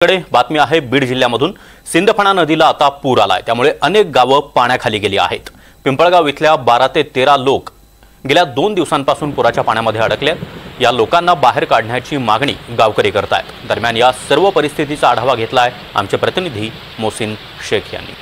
कडे बातमी आहे बीड जिल्ह्यामधून। सिंदफणा नदीला आता पूर आलाय, त्यामुळे अनेक गावं पाण्याखाली गेली आहेत। पिंपळगाव इथल्या 12 ते 13 लोक गेल्या 2 दिवसांपासून पुराच्या पाण्यामध्ये अडकले आहेत। या लोकांना बाहेर काढण्याची मागणी गावकरी करतायत। दरम्यान या सर्व परिस्थितीचा आढावा घेतलाय आमचे प्रतिनिधी मोहसिन शेख यांनी।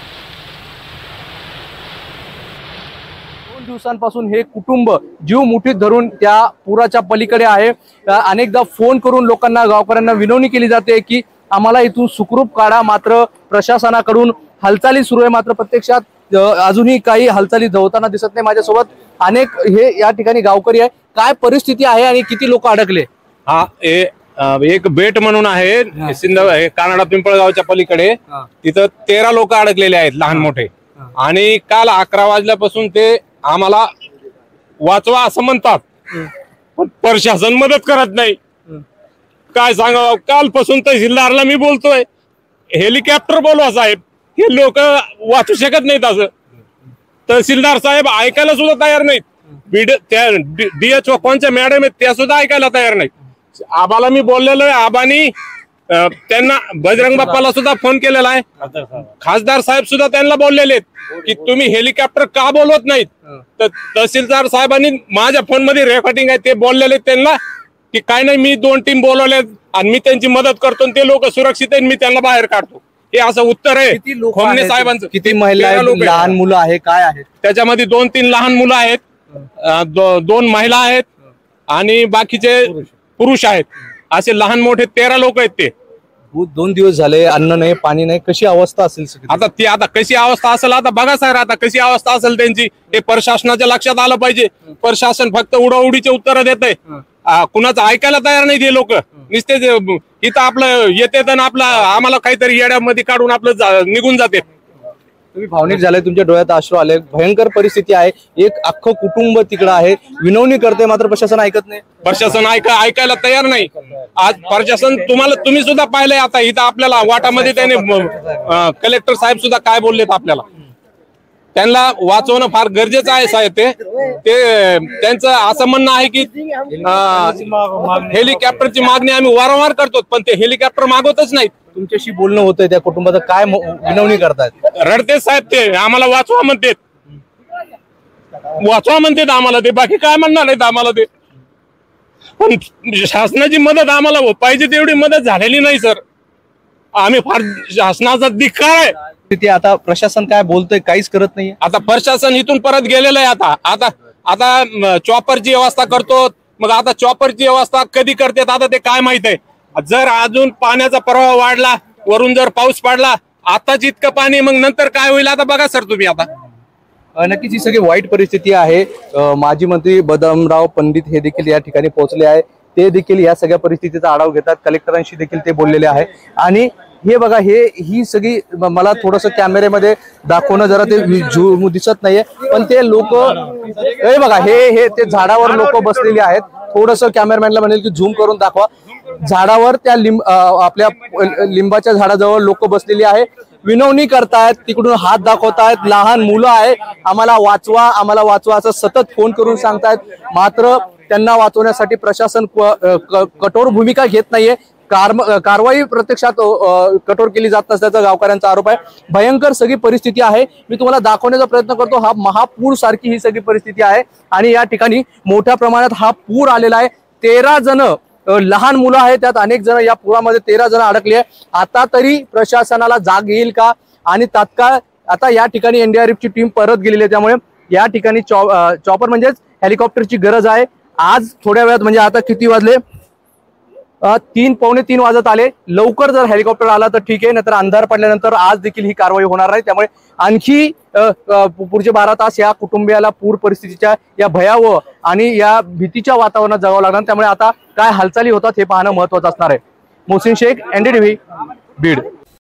2 दिवसांपासून हे कुटुंब जीव मुठीत धरून त्या पुराच्या पलीकडे आहे। अनेकदा फोन करून लोकांना, गावकऱ्यांना विनवणी केली जाते की आम्हाला इथून सुखरूप काढा, मात्र प्रशासनाकडून हालचाली सुरू आहे। मात्र प्रत्यक्षात अजूनही काही हालचाली होताना दिसत नाही। माझ्यासोबत अनेक हे या ठिकाणी गावकरी आहे। काय परिस्थिती आहे आणि किती लोक अडकले? हा एक बेट म्हणून आहे कानडा पिंपळगावच्या पलीकडे, तिथं 13 लोक अडकलेले आहेत, लहान मोठे। आणि काल 11 वाजल्यापासून ते आम्हाला वाचवा असं म्हणतात, पण प्रशासन मदत करत नाही। काय सांगावं, कालपासून तहसीलदारला मी बोलतोय, हेलिकॉप्टर बोलवा साहेब, हे लोक वाचू शकत नाहीत असं। तहसीलदार साहेब ऐकायला सुद्धा तयार नाहीत। त्या DHO कोणच्या मॅडम आहेत त्या सुद्धा ऐकायला तयार नाहीत। आबाला मी बोललेलो आहे, आबानी त्यांना बजरंग बाप्पाला सुद्धा फोन केलेला आहे। खासदार साहेब सुद्धा त्यांना बोललेले आहेत की तुम्ही हेलिकॉप्टर का बोलवत नाहीत। तर तहसीलदार साहेबांनी माझ्या फोन मध्ये रेकॉर्डिंग आहे, ते बोललेले त्यांना की काय नाही, मी 2 टीम बोलवले आणि मी त्यांची मदत करतो, ते लोक सुरक्षित आहेत, मी त्यांना बाहेर काढतो। हे असं उत्तर आहे खोमणे साहेबांचं। किती महिला, लहान मुलं आहे, काय आहेत त्याच्यामध्ये? 2-3 लहान मुलं आहेत, 2 महिला आहेत आणि बाकीचे पुरुष आहेत। असे लहान मोठे 13 लोक आहेत। ते 2 दिवस झाले, अन्न नाही, पाणी नाही, कशी अवस्था असेल? आता कशी अवस्था असेल आता बघा सर, आता कशी अवस्था असेल त्यांची हे प्रशासनाच्या लक्षात आलं पाहिजे। प्रशासन फक्त उडवडीचे उत्तर देत आहे, कुणाचं ऐकायला तयार नाही ते लोक। नुसते इथं आपलं येते तर आपलं आम्हाला काहीतरी येड्यामध्ये काढून आपलं निघून जाते। तुम्ही भावनिक झाले, तुमच्या डोळ्यात अश्रू आले, भयंकर परिस्थिती आहे। एक अख्खं कुटुंब तिकडं आहे, विनवणी करते, मात्र प्रशासन ऐकत नाही। प्रशासन ऐकायला तयार नाही। आज प्रशासन तुम्ही सुद्धा पाहिलंय, आता इथं आपल्याला वाटामध्ये त्याने कलेक्टर साहेब सुद्धा काय बोललेत आपल्याला, त्यांना वाचवणं फार गरजेचं आहे साहेब। ते त्यांचं असं म्हणणं आहे की हेलिकॉप्टरची मागणी आम्ही वारंवार करतो, पण ते हेलिकॉप्टर मागवतच नाहीत। तुमच्याशी बोलणं होतंय, त्या कुटुंबाचं काय विनवणी करतायत? रडते साहेब, ते आम्हाला वाचवा म्हणतात, वाचवा म्हणतात आम्हाला, ते बाकी काय म्हणणार नाहीत आम्हाला ते। पण शासनाची मदत आम्हाला पाहिजे तेवढी मदत झालेली नाही सर। आम्ही फार शासनाचा धिक्कार आहे। तिथे आता प्रशासन काय बोलतंय? काहीच करत नाही। आता प्रशासन इथून परत गेलेलं आहे। आता चॉपरची व्यवस्था करतो, मग आता चॉपरची व्यवस्था कधी करतात आता ते काय माहित आहे। जर अजून पाण्याचा प्रवाह वाढला, वरून जर पाऊस पडला, आताच इतकं पाणी, मग नंतर काय होईल आता बघा सर तुम्ही। आता नक्कीच ही सगळी वाईट परिस्थिती आहे। माजी मंत्री बदामराव पंडित हे देखील या ठिकाणी पोहोचले आहे, ते देखील या सगळ्या परिस्थितीचा आढावा घेतात। कलेक्टरांशी देखील ते बोललेले आहे। आणि हे बघा, ही सगळी, मला थोडस कॅमेऱ्यामध्ये दाखवणं जरा ते दिसत नाहीये, पण ते लोक, हे बघा, हे ते झाडावर लोक बसलेली आहेत। थोडस कॅमेरामॅनला म्हणेल की झूम करून दाखवा। झाडावर त्या आपल्या लिंबाच्या झाडाजवळ लोक बसलेली आहे, विनवणी करतायत, तिकडून हात दाखवतायत, लहान मुलं आहे, आम्हाला वाचवा, आम्हाला वाचवा असं सतत फोन करून सांगतायत। मात्र त्यांना वाचवण्यासाठी प्रशासन कठोर भूमिका घेत नाहीये। कारवाई प्रत्यक्षात कठोर केली जात नसल्याचा गावकऱ्यांचा आरोप आहे। भयंकर सगळी परिस्थिती आहे, मी तुम्हाला दाखवण्याचा प्रयत्न करतो। हा महापूर सारखी ही सगळी परिस्थिती आहे आणि या ठिकाणी मोठ्या प्रमाणात हा पूर आलेला आहे। 13 जण लहान मुलं आहेत, त्यात अनेक जण या पुरामध्ये 13 जण अडकले आहे। आता तरी प्रशासनाला जाग येईल का? आणि तात्काळ आता या ठिकाणी NDRF ची टीम परत गेलेली आहे, त्यामुळे या ठिकाणी चॉपर म्हणजेच हेलिकॉप्टरची गरज आहे। आज थोड्या वेळात, म्हणजे आता किती वाजले, 3 पावणे 3 वाजत आले, लवकर जर हेलिकॉप्टर आला तर ठीक आहे, नाहीतर अंधार पडल्यानंतर आज देखील ही कारवाई होणार नाही। त्यामुळे आणखी पुढचे 12 तास या कुटुंबियाला पूर परिस्थितीच्या या भयावह आणि या भीतीच्या वातावरणात जगावं लागणार। त्यामुळे आता काय हालचाली होतात हे पाहणं महत्वाचं असणार आहे। मोहसिन शेख, NDTV, बीड।